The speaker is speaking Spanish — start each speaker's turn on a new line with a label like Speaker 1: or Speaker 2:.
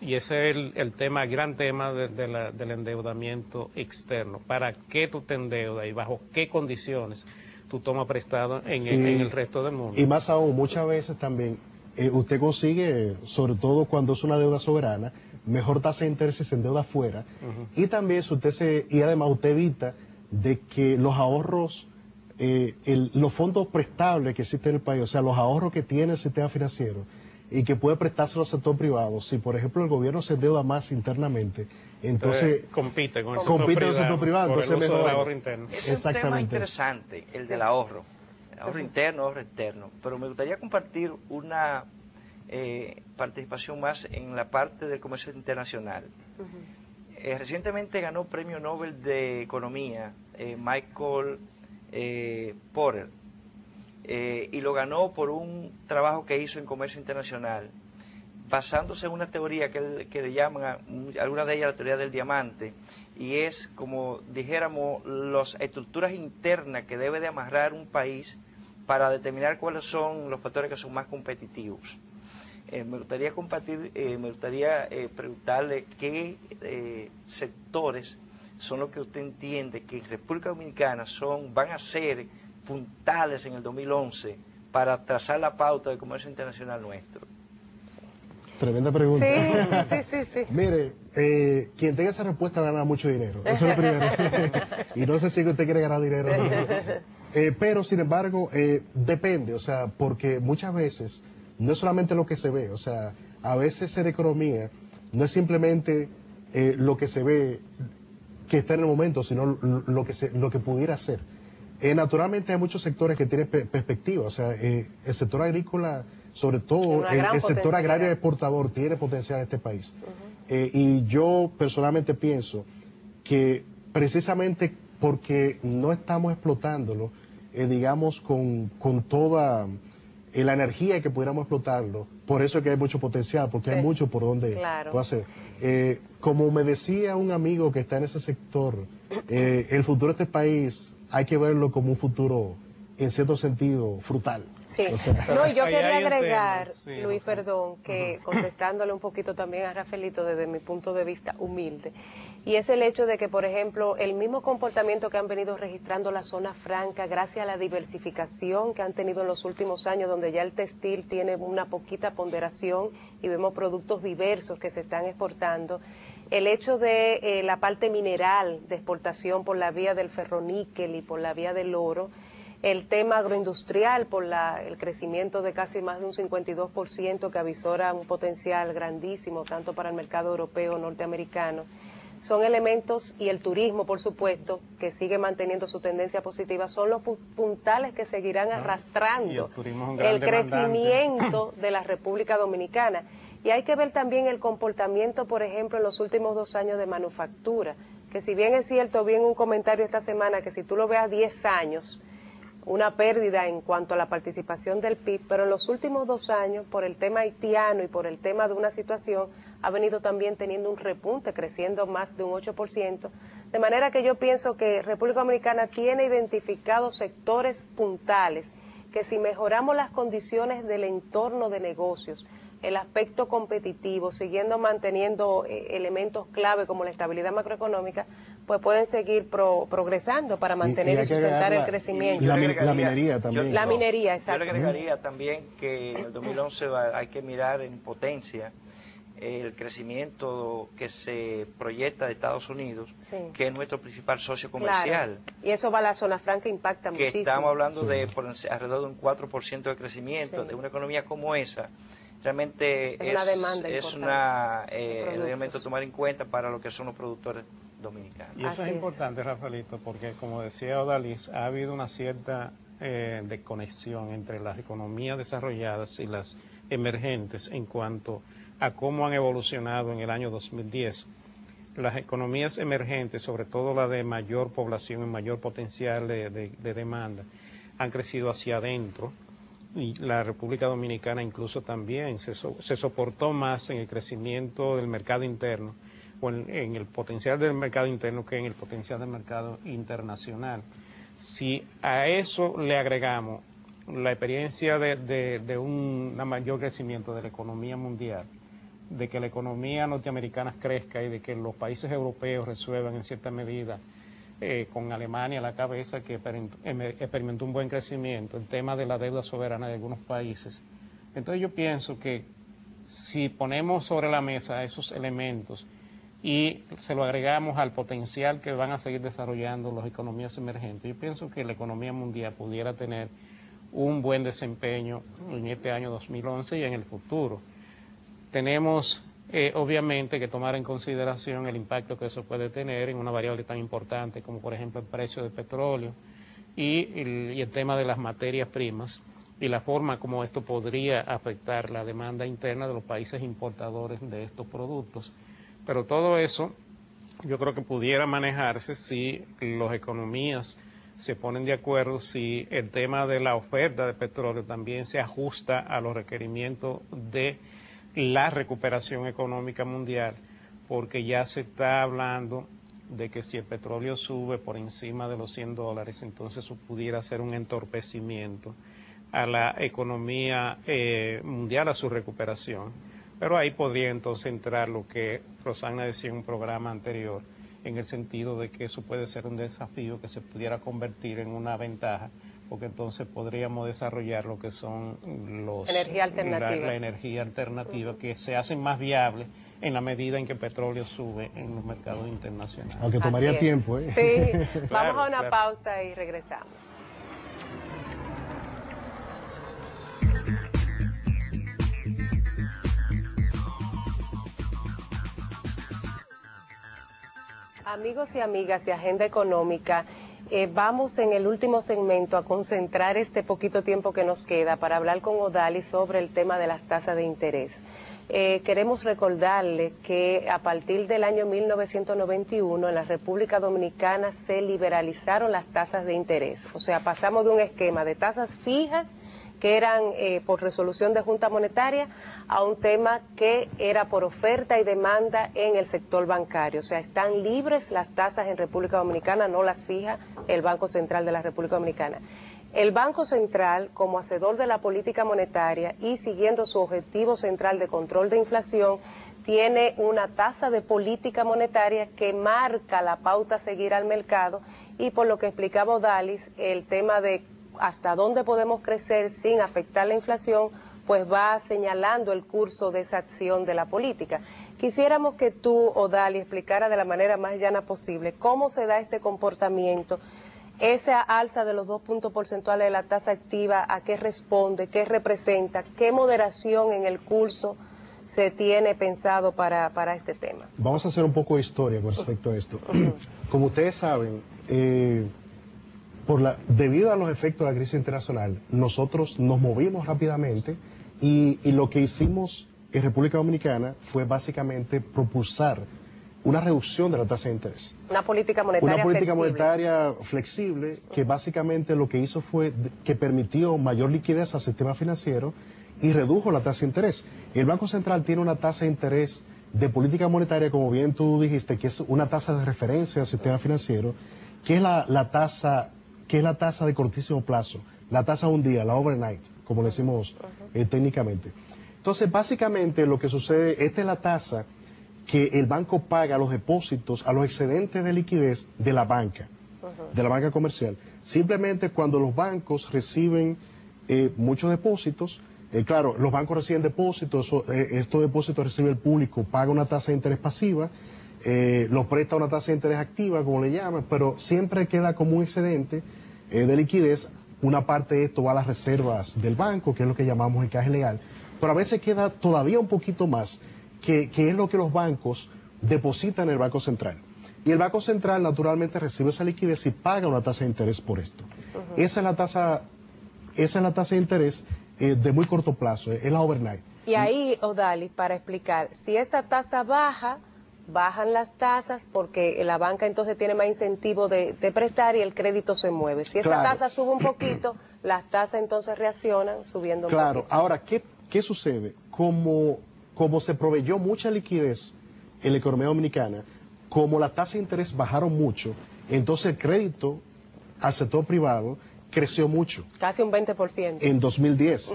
Speaker 1: Y ese es el tema, el gran tema del endeudamiento externo. ¿Para qué tú te endeudas y bajo qué condiciones tú tomas prestado en el resto del mundo?
Speaker 2: Y más aún, muchas veces también usted consigue, sobre todo cuando es una deuda soberana, mejor tasa de interés si se endeuda afuera. Y también si y además usted evita de que los ahorros, los fondos prestables que existen en el país, o sea, los ahorros que tiene el sistema financiero y que puede prestarse al sector privado, si por ejemplo el gobierno se endeuda más internamente, entonces
Speaker 1: compite con el
Speaker 2: sector privado,
Speaker 1: por
Speaker 2: entonces
Speaker 1: el uso
Speaker 2: mejor.
Speaker 1: del ahorro interno.
Speaker 3: Es un tema interesante, el del ahorro interno, ahorro externo, pero me gustaría compartir una participación más en la parte del comercio internacional. Recientemente ganó Premio Nobel de Economía Michael Porter, y lo ganó por un trabajo que hizo en comercio internacional, basándose en una teoría que le llaman, algunas de ellas la teoría del diamante, y es como dijéramos las estructuras internas que debe de amarrar un país para determinar cuáles son los factores que son más competitivos. Me gustaría compartir, me gustaría preguntarle qué sectores son los que usted entiende que en República Dominicana van a ser puntales en el 2011 para trazar la pauta del comercio internacional nuestro.
Speaker 2: Tremenda pregunta.
Speaker 4: Sí.
Speaker 2: Mire, quien tenga esa respuesta gana mucho dinero. Eso es lo primero. Y no sé si usted quiere ganar dinero. Pero, sin embargo, depende, o sea, porque muchas veces no es solamente lo que se ve, o sea, a veces en economía no es simplemente lo que se ve que está en el momento, sino lo que pudiera ser. Naturalmente hay muchos sectores que tienen perspectiva, o sea, el sector agrícola, sobre todo el sector agrario exportador, tiene potencial en este país. Y yo personalmente pienso que precisamente porque no estamos explotándolo, digamos, con toda la energía que pudiéramos explotarlo, por eso es que hay mucho potencial, porque hay mucho por donde puede hacer. Como me decía un amigo que está en ese sector, el futuro de este país hay que verlo como un futuro, en cierto sentido, frutal.
Speaker 4: Sí,
Speaker 2: o sea,
Speaker 4: no, y yo quería agregar, Luis, perdón, que contestándole un poquito también a Rafaelito desde mi punto de vista humilde, y es el hecho de que, por ejemplo, el mismo comportamiento que han venido registrando la zona franca, gracias a la diversificación que han tenido en los últimos años, donde ya el textil tiene una poquita ponderación y vemos productos diversos que se están exportando, el hecho de la parte mineral de exportación por la vía del ferroníquel y por la vía del oro, el tema agroindustrial por el crecimiento de casi más de un 52% que avisora un potencial grandísimo tanto para el mercado europeo, norteamericano, son elementos, y el turismo por supuesto, que sigue manteniendo su tendencia positiva, son los puntales que seguirán arrastrando el crecimiento de la República Dominicana. Y hay que ver también el comportamiento, por ejemplo, en los últimos 2 años de manufactura, que si bien es cierto, vi en un comentario esta semana que si tú lo veas 10 años, una pérdida en cuanto a la participación del PIB, pero en los últimos 2 años, por el tema haitiano y por el tema de una situación, ha venido también teniendo un repunte, creciendo más de un 8%, de manera que yo pienso que República Dominicana tiene identificados sectores puntales, que si mejoramos las condiciones del entorno de negocios, el aspecto competitivo, siguiendo manteniendo elementos clave como la estabilidad macroeconómica, pues pueden seguir progresando para mantener y sustentar el crecimiento.
Speaker 2: La minería también.
Speaker 4: La minería, exacto.
Speaker 3: Yo le agregaría también que en el 2011 hay que mirar en potencia el crecimiento que se proyecta de Estados Unidos, que es nuestro principal socio comercial.
Speaker 4: Claro. Y eso va a la zona franca, impacta muchísimo.
Speaker 3: Estamos hablando de alrededor de un 4% de crecimiento de una economía como esa. Realmente es un elemento a tomar en cuenta para lo que son los productores dominicanos.
Speaker 1: Y eso es importante, Rafaelito, porque como decía Odalis, ha habido una cierta desconexión entre las economías desarrolladas y las emergentes en cuanto a cómo han evolucionado en el año 2010. Las economías emergentes, sobre todo la de mayor población y mayor potencial de demanda, han crecido hacia adentro. Y la República Dominicana incluso también se soportó más en el crecimiento del mercado interno o en el potencial del mercado interno que en el potencial del mercado internacional. Si a eso le agregamos la experiencia de un mayor crecimiento de la economía mundial, de que la economía norteamericana crezca y de que los países europeos resuelvan en cierta medida, con Alemania a la cabeza, que experimentó un buen crecimiento, el tema de la deuda soberana de algunos países. Entonces yo pienso que si ponemos sobre la mesa esos elementos y se lo agregamos al potencial que van a seguir desarrollando las economías emergentes, yo pienso que la economía mundial pudiera tener un buen desempeño en este año 2011 y en el futuro. Tenemos obviamente que tomar en consideración el impacto que eso puede tener en una variable tan importante como por ejemplo el precio del petróleo y el tema de las materias primas y la forma como esto podría afectar la demanda interna de los países importadores de estos productos. Pero todo eso yo creo que pudiera manejarse si las economías se ponen de acuerdo, si el tema de la oferta de petróleo también se ajusta a los requerimientos de la recuperación económica mundial, porque ya se está hablando de que si el petróleo sube por encima de los $100, entonces eso pudiera ser un entorpecimiento a la economía mundial, a su recuperación. Pero ahí podría entonces entrar lo que Rosana decía en un programa anterior, en el sentido de que eso puede ser un desafío que se pudiera convertir en una ventaja, porque entonces podríamos desarrollar lo que son la energía alternativa, que se hacen más viables en la medida en que el petróleo sube en los mercados internacionales.
Speaker 2: Aunque tomaría tiempo, ¿eh?
Speaker 4: Sí, vamos a una pausa y regresamos. Amigos y amigas de Agenda Económica, vamos en el último segmento a concentrar este poquito tiempo que nos queda para hablar con Odalis sobre el tema de las tasas de interés. Queremos recordarle que a partir del año 1991 en la República Dominicana se liberalizaron las tasas de interés. O sea, pasamos de un esquema de tasas fijas que eran por resolución de Junta Monetaria a un tema que era por oferta y demanda en el sector bancario. O sea, están libres las tasas en República Dominicana, no las fija el Banco Central de la República Dominicana. El Banco Central, como hacedor de la política monetaria y siguiendo su objetivo central de control de inflación, tiene una tasa de política monetaria que marca la pauta a seguir al mercado y por lo que explicaba Odalis, el tema de hasta dónde podemos crecer sin afectar la inflación, pues va señalando el curso de esa acción de la política. Quisiéramos que tú, Odalis, explicara de la manera más llana posible cómo se da este comportamiento, esa alza de los 2 puntos porcentuales de la tasa activa, a qué responde, qué representa, qué moderación en el curso se tiene pensado para este tema.
Speaker 2: Vamos a hacer un poco de historia con respecto a esto. Como ustedes saben, debido a los efectos de la crisis internacional, nosotros nos movimos rápidamente y lo que hicimos en República Dominicana fue básicamente propulsar una reducción de la tasa de interés.
Speaker 4: Una política monetaria
Speaker 2: flexible que básicamente lo que hizo fue que permitió mayor liquidez al sistema financiero y redujo la tasa de interés. El Banco Central tiene una tasa de interés de política monetaria, como bien tú dijiste, que es una tasa de referencia al sistema financiero, que es la tasa de cortísimo plazo, la tasa de un día, la overnight, como le decimos técnicamente. Entonces, básicamente lo que sucede, esta es la tasa que el banco paga a los depósitos, a los excedentes de liquidez de la banca comercial. Simplemente cuando los bancos reciben muchos depósitos, claro, los bancos reciben depósitos, estos depósitos recibe el público, paga una tasa de interés pasiva, los presta una tasa de interés activa, como le llaman, pero siempre queda como un excedente de liquidez. Una parte de esto va a las reservas del banco, que es lo que llamamos el caje legal, pero a veces queda todavía un poquito más, que es lo que los bancos depositan en el Banco Central. Y el Banco Central naturalmente recibe esa liquidez y paga una tasa de interés por esto. Esa es la tasa de interés de muy corto plazo, es la overnight.
Speaker 4: Y ahí, Odalis, para explicar, si esa tasa baja, bajan las tasas porque la banca entonces tiene más incentivo de prestar y el crédito se mueve. Si esa tasa sube un poquito, las tasas entonces reaccionan subiendo un poquito.
Speaker 2: Claro, ahora, ¿qué sucede? Como se proveyó mucha liquidez en la economía dominicana, como las tasas de interés bajaron mucho, entonces el crédito al sector privado creció mucho.
Speaker 4: Casi un 20%.
Speaker 2: En 2010.